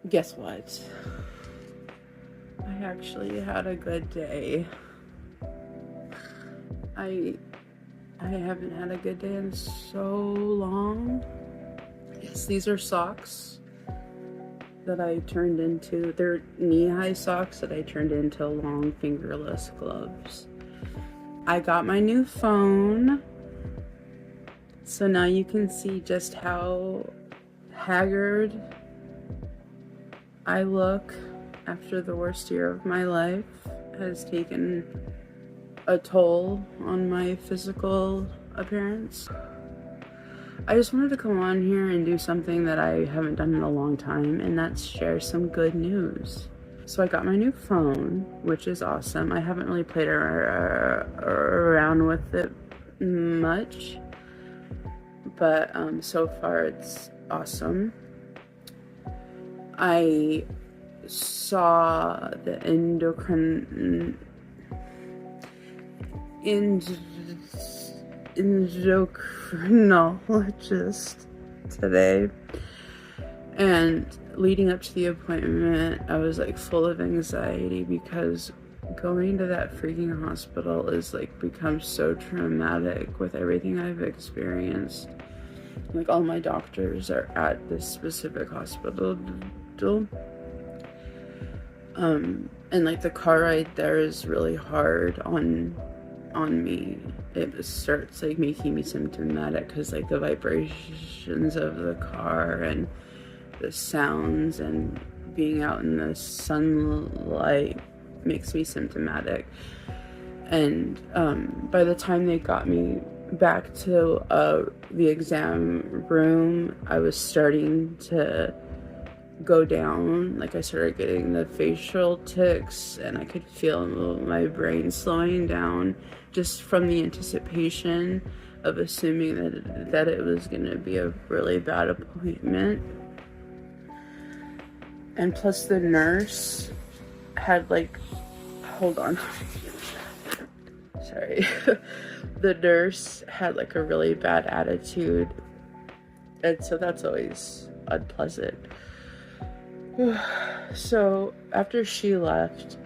Guess what? I actually had a good day. I haven't had a good day in so long. Yes, these are socks that I turned into, they're knee-high socks that I turned into long fingerless gloves. I got my new phone, so now you can see just how haggard I look after the worst year of my life has taken a toll on my physical appearance. I just wanted to come on here and do something that I haven't done in a long time, and that's share some good news. So I got my new phone, which is awesome. I haven't really played around with it much, but so far it's awesome. I saw the endocrinologist today, and leading up to the appointment I was like full of anxiety because going to that freaking hospital is like become so traumatic with everything I've experienced. Like all my doctors are at this specific hospital, and like the car ride there is really hard on me. It starts like making me symptomatic because like the vibrations of the car and the sounds and being out in the sunlight makes me symptomatic. And by the time they got me back to the exam room, I was starting to go down. Like I started getting the facial tics, and I could feel my brain slowing down just from the anticipation of assuming that it was going to be a really bad appointment. And plus the nurse had like, hold on, sorry. The nurse had like a really bad attitude, and so that's always unpleasant. So after she left,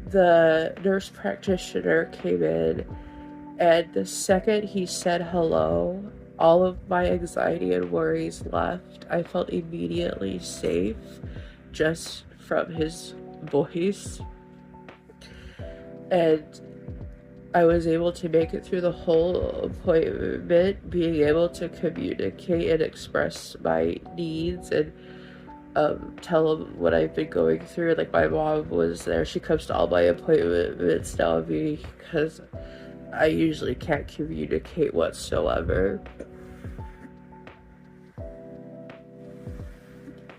the nurse practitioner came in, and the second he said hello, all of my anxiety and worries left. I felt immediately safe just from his voice, and I was able to make it through the whole appointment, being able to communicate and express my needs and tell them what I've been going through. Like my mom was there. She comes to all my appointments now because I usually can't communicate whatsoever.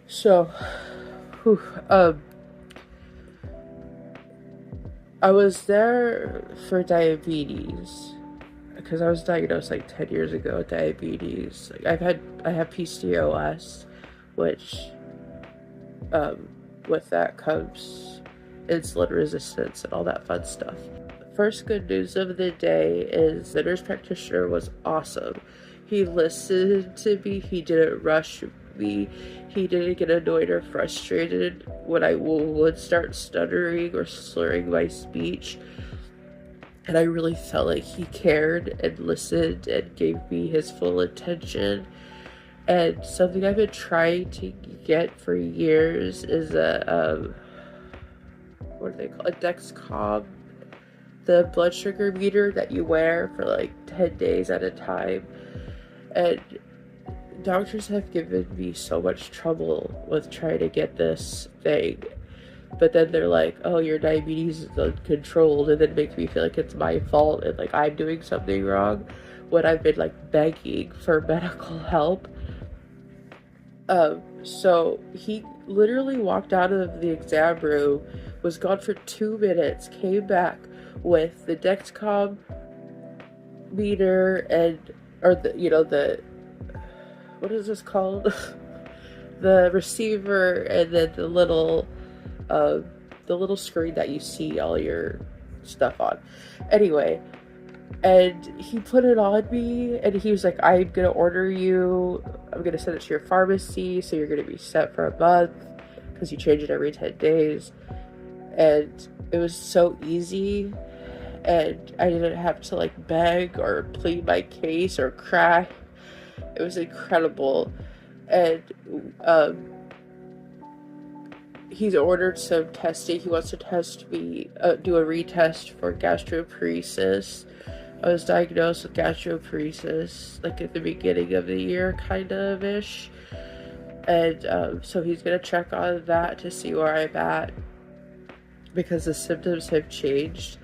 So, I was there for diabetes because I was diagnosed like 10 years ago with diabetes. Like I have PCOS, which with that comes insulin resistance and all that fun stuff. First good news of the day is the nurse practitioner was awesome. He listened to me. He didn't rush me. He didn't get annoyed or frustrated when I would start stuttering or slurring my speech. And I really felt like he cared and listened and gave me his full attention. And something I've been trying to get for years is what do they call it? A Dexcom, the blood sugar meter that you wear for like 10 days at a time. And doctors have given me so much trouble with trying to get this thing. But then they're like, oh, your diabetes is uncontrolled, and then it makes me feel like it's my fault and like I'm doing something wrong when I've been like begging for medical help. So he literally walked out of the exam room, was gone for 2 minutes, came back with the Dexcom meter the what is this called? The receiver, and then the little screen that you see all your stuff on. Anyway, and he put it on me, and he was like, I'm gonna order you, I'm gonna send it to your pharmacy, so you're gonna be set for a month. because you change it every 10 days. And it was so easy, and I didn't have to like beg or plead my case or cry. It was incredible. And he's ordered some testing. He wants to test me, do a retest for gastroparesis. I was diagnosed with gastroparesis like at the beginning of the year, kind of ish. And so he's gonna check on that to see where I'm at, because the symptoms have changed.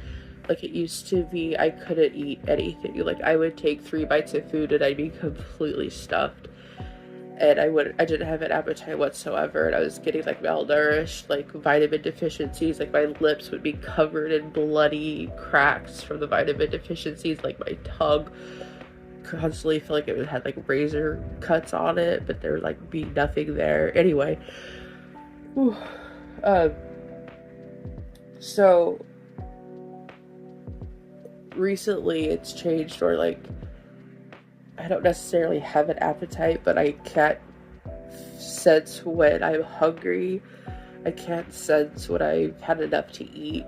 Like, it used to be I couldn't eat anything. Like, I would take 3 bites of food and I'd be completely stuffed. And I didn't have an appetite whatsoever, and I was getting like malnourished, like vitamin deficiencies. Like, my lips would be covered in bloody cracks from the vitamin deficiencies. Like, my tongue constantly felt like it had like razor cuts on it, but there would like be nothing there. Anyway, so recently it's changed, or like, I don't necessarily have an appetite, but I can't sense when I'm hungry. I can't sense when I've had enough to eat.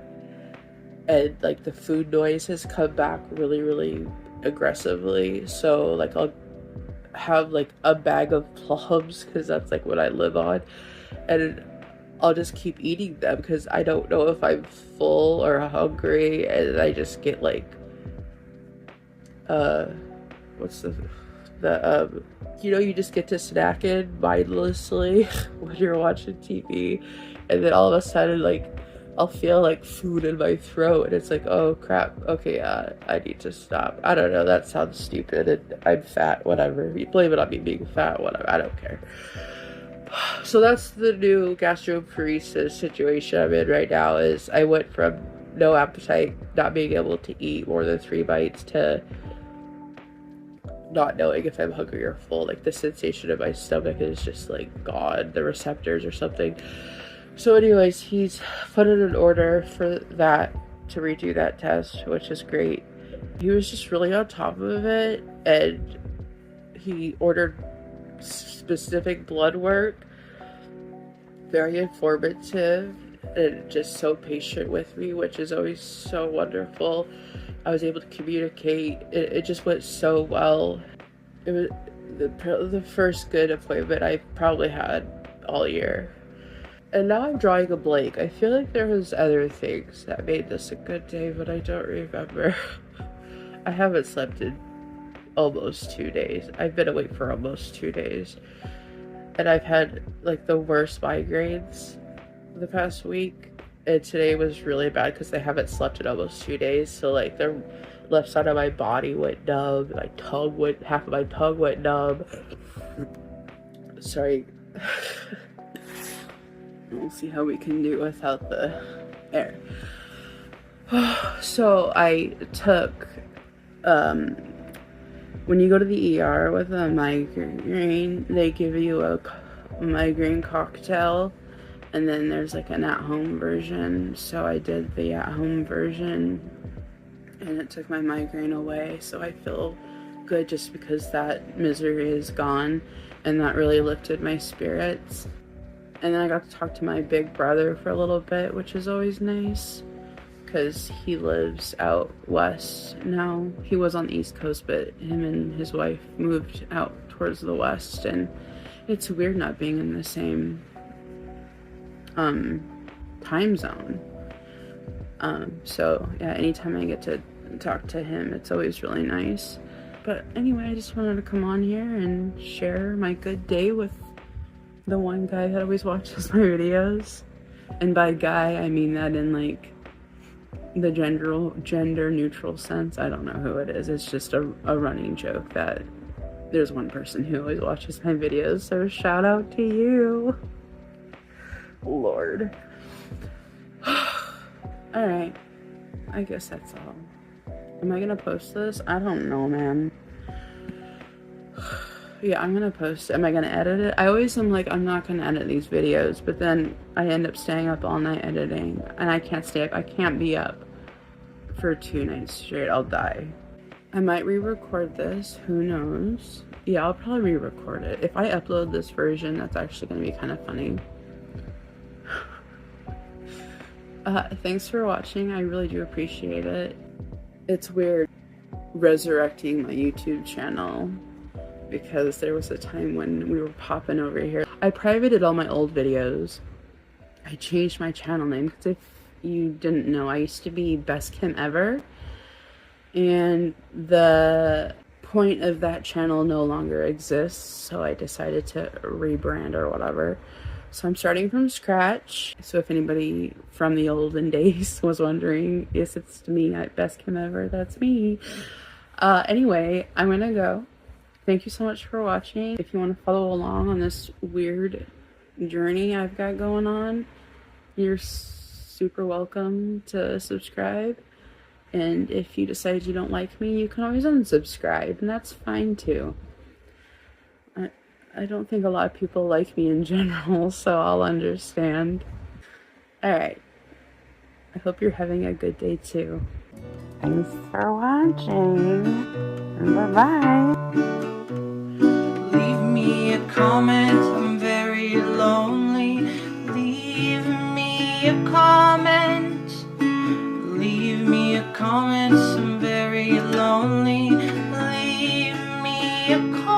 And like, the food noise has come back really, really aggressively. So like, I'll have like a bag of plums, because that's like what I live on. And I'll just keep eating them because I don't know if I'm full or hungry. And I just get like, what's you know, you just get to snacking mindlessly when you're watching TV, and then all of a sudden, like, I'll feel like food in my throat, and it's like, oh crap, okay, I need to stop. I don't know, that sounds stupid, and I'm fat, whatever. You blame it on me being fat, whatever, I don't care. So that's the new gastroparesis situation I'm in right now. Is I went from no appetite, not being able to eat more than 3 bites, to not knowing if I'm hungry or full. Like, the sensation in my stomach is just like gone, the receptors or something. So anyways, he's put in an order for that, to redo that test, which is great. He was just really on top of it, and he ordered specific blood work, very informative, and just so patient with me, which is always so wonderful. I was able to communicate. It just went so well. It was the first good appointment I've probably had all year. And now I'm drawing a blank. I feel like there was other things that made this a good day, but I don't remember. I haven't slept in almost 2 days. I've been awake for almost 2 days. And I've had like the worst migraines the past week. And today was really bad because I haven't slept in almost 2 days. So like, the left side of my body went numb. Half of my tongue went numb. Sorry. We'll see how we can do without the air. So I took, when you go to the ER with a migraine, they give you a migraine cocktail. And then there's like an at-home version. So I did the at-home version, and it took my migraine away. So I feel good just because that misery is gone, and that really lifted my spirits. And then I got to talk to my big brother for a little bit, which is always nice, because he lives out west now. He was on the East Coast, but him and his wife moved out towards the west, and it's weird not being in the same time zone. So yeah, anytime I get to talk to him, it's always really nice. But anyway, I just wanted to come on here and share my good day with the one guy that always watches my videos. And by guy, I mean that in like the gender neutral sense. I don't know who it is. It's just a running joke that there's one person who always watches my videos. So shout out to you. Lord. Alright, I guess that's all. Am I gonna post this? I don't know, man. Yeah, I'm gonna post it. Am I gonna edit it? I always am like, I'm not gonna edit these videos, but then I end up staying up all night editing, and I can't stay up. I can't be up for 2 nights straight. I'll die. I might re-record this, who knows? Yeah, I'll probably re-record it. If I upload this version, that's actually gonna be kind of funny. Thanks for watching. I really do appreciate it. It's weird resurrecting my YouTube channel because there was a time when we were popping over here. I privated all my old videos. I changed my channel name because if you didn't know, I used to be Best Kim Ever, and the point of that channel no longer exists, so I decided to rebrand or whatever. So I'm starting from scratch. So if anybody from the olden days was wondering, yes, it's me at Best Kim Ever, that's me. Anyway, I'm gonna go. Thank you so much for watching. If you want to follow along on this weird journey I've got going on, you're super welcome to subscribe. And if you decide you don't like me, you can always unsubscribe, and that's fine too. I don't think a lot of people like me in general, so I'll understand. Alright. I hope you're having a good day too. Thanks for watching. Bye-bye. Leave me a comment, I'm very lonely. Leave me a comment. Leave me a comment, I'm very lonely. Leave me a comment.